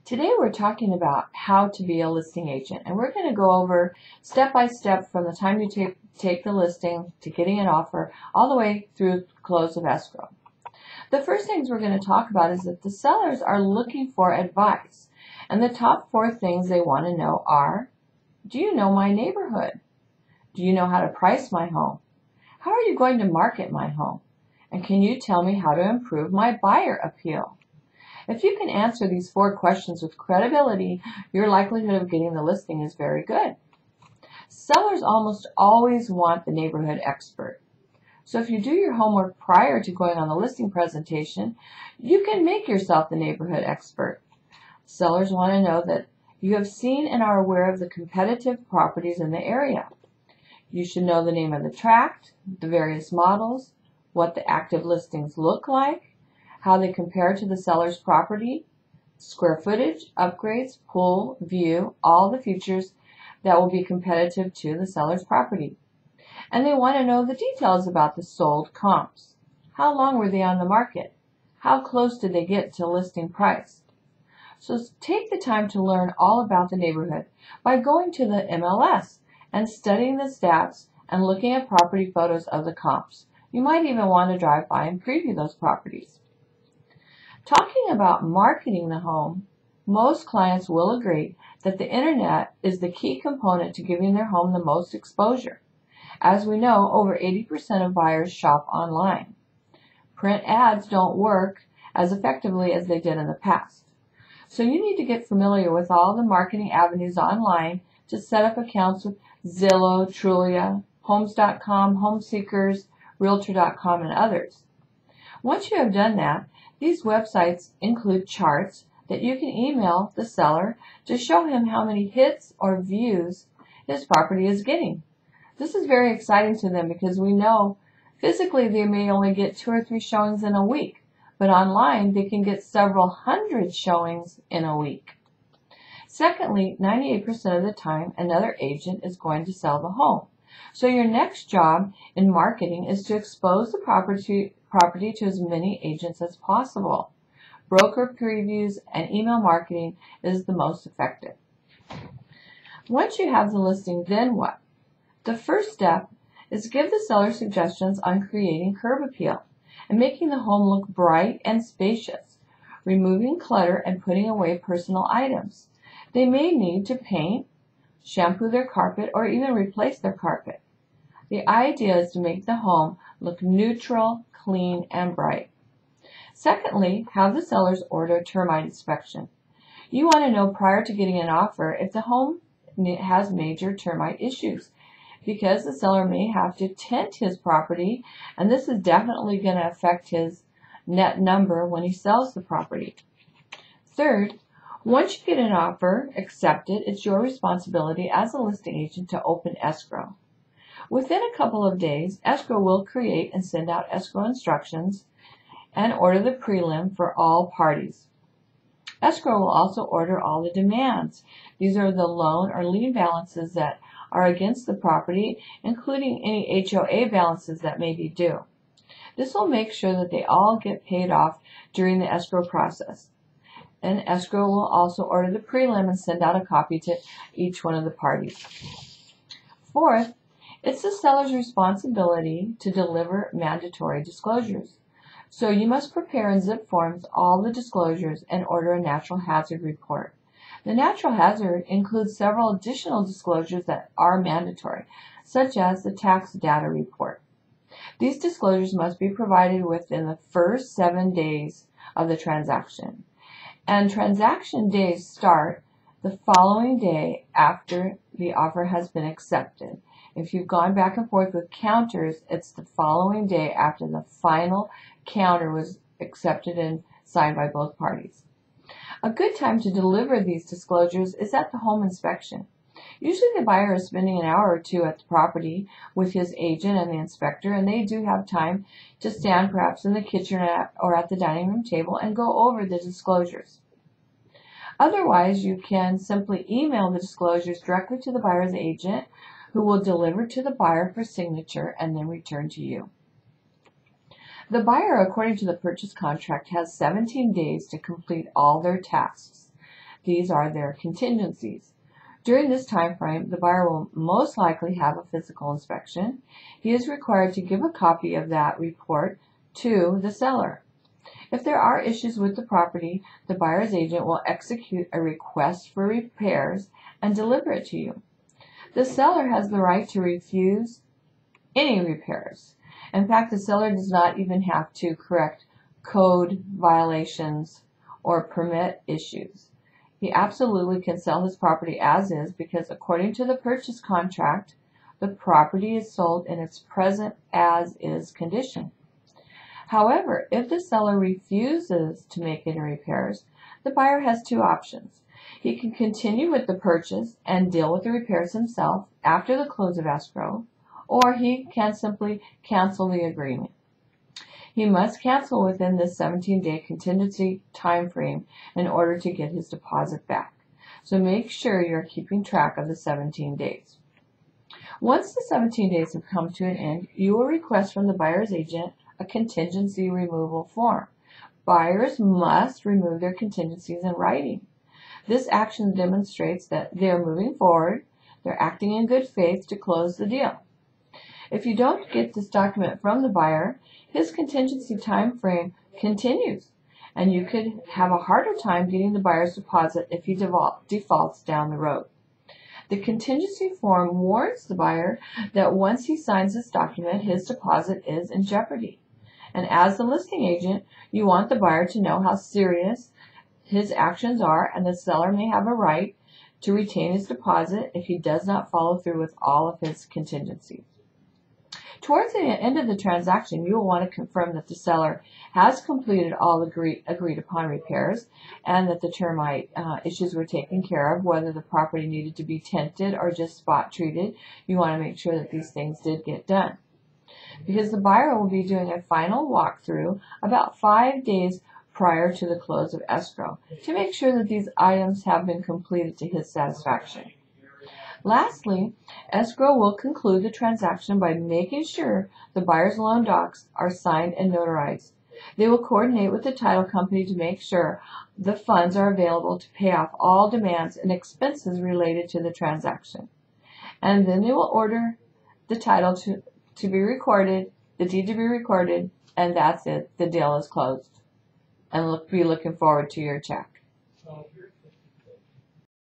Today we're talking about how to be a listing agent, and we're going to go over step by step from the time you take the listing to getting an offer all the way through close of escrow. The first things we're going to talk about is that the sellers are looking for advice, and the top 4 things they want to know are: do you know my neighborhood? Do you know how to price my home? How are you going to market my home? And can you tell me how to improve my buyer appeal? If you can answer these 4 questions with credibility, your likelihood of getting the listing is very good. Sellers almost always want the neighborhood expert. So if you do your homework prior to going on the listing presentation, you can make yourself the neighborhood expert. Sellers want to know that you have seen and are aware of the competitive properties in the area. You should know the name of the tract, the various models, what the active listings look like, how they compare to the seller's property, square footage, upgrades, pool, view, all the features that will be competitive to the seller's property. And they want to know the details about the sold comps. How long were they on the market? How close did they get to listing price? So take the time to learn all about the neighborhood by going to the MLS and studying the stats and looking at property photos of the comps. You might even want to drive by and preview those properties. Talking about marketing the home, most clients will agree that the internet is the key component to giving their home the most exposure. As we know, over 80% of buyers shop online. Print ads don't work as effectively as they did in the past. So you need to get familiar with all the marketing avenues online to set up accounts with Zillow, Trulia, Homes.com, HomeSeekers, Realtor.com, and others. Once you have done that, these websites include charts that you can email the seller to show him how many hits or views his property is getting. This is very exciting to them because we know physically they may only get 2 or 3 showings in a week, but online they can get several hundred showings in a week. Secondly, 98% of the time another agent is going to sell the home. So your next job in marketing is to expose the property to as many agents as possible. Broker previews and email marketing is the most effective. Once you have the listing, then what? The first step is to give the seller suggestions on creating curb appeal and making the home look bright and spacious, removing clutter and putting away personal items. They may need to paint, shampoo their carpet, or even replace their carpet. The idea is to make the home look neutral, clean, and bright. Secondly, have the sellers order a termite inspection. You want to know prior to getting an offer if the home has major termite issues, because the seller may have to tint his property, and this is definitely going to affect his net number when he sells the property. Third, once you get an offer accepted, it's your responsibility as a listing agent to open escrow. Within a couple of days, escrow will create and send out escrow instructions and order the prelim for all parties. Escrow will also order all the demands. These are the loan or lien balances that are against the property, including any HOA balances that may be due. This will make sure that they all get paid off during the escrow process. And escrow will also order the prelim and send out a copy to each one of the parties. Fourth, it's the seller's responsibility to deliver mandatory disclosures. So you must prepare in zip forms all the disclosures and order a natural hazard report. The natural hazard includes several additional disclosures that are mandatory, such as the tax data report. These disclosures must be provided within the first 7 days of the transaction. And transaction days start the following day after the offer has been accepted. If you've gone back and forth with counters, it's the following day after the final counter was accepted and signed by both parties. A good time to deliver these disclosures is at the home inspection. Usually the buyer is spending an hour or 2 at the property with his agent and the inspector, and they do have time to stand perhaps in the kitchen or at the dining room table and go over the disclosures. Otherwise, you can simply email the disclosures directly to the buyer's agent, who will deliver to the buyer for signature and then return to you. The buyer, according to the purchase contract, has 17 days to complete all their tasks. these are their contingencies. During this time frame, the buyer will most likely have a physical inspection. He is required to give a copy of that report to the seller. If there are issues with the property, the buyer's agent will execute a request for repairs and deliver it to you. The seller has the right to refuse any repairs. In fact, the seller does not even have to correct code violations or permit issues. He absolutely can sell his property as is because according to the purchase contract, the property is sold in its present as-is condition. However, if the seller refuses to make any repairs, the buyer has two options. He can continue with the purchase and deal with the repairs himself after the close of escrow, or he can simply cancel the agreement. He must cancel within this 17-day contingency time frame in order to get his deposit back. So make sure you're keeping track of the 17 days. Once the 17 days have come to an end, you will request from the buyer's agent a contingency removal form. Buyers must remove their contingencies in writing. This action demonstrates that they are moving forward, they're acting in good faith to close the deal. If you don't get this document from the buyer, his contingency time frame continues, and you could have a harder time getting the buyer's deposit if he defaults down the road. The contingency form warns the buyer that once he signs this document, his deposit is in jeopardy. And as the listing agent, you want the buyer to know how serious his actions are, and the seller may have a right to retain his deposit if he does not follow through with all of his contingencies. Towards the end of the transaction, you will want to confirm that the seller has completed all agreed upon repairs and that the termite issues were taken care of, whether the property needed to be tented or just spot treated. You want to make sure that these things did get done, because the buyer will be doing a final walkthrough about 5 days prior to the close of escrow to make sure that these items have been completed to his satisfaction. Lastly, escrow will conclude the transaction by making sure the buyer's loan docs are signed and notarized. They will coordinate with the title company to make sure the funds are available to pay off all demands and expenses related to the transaction. And then they will order the title to be recorded, the deed to be recorded, and that's it. The deal is closed. And be looking forward to your check.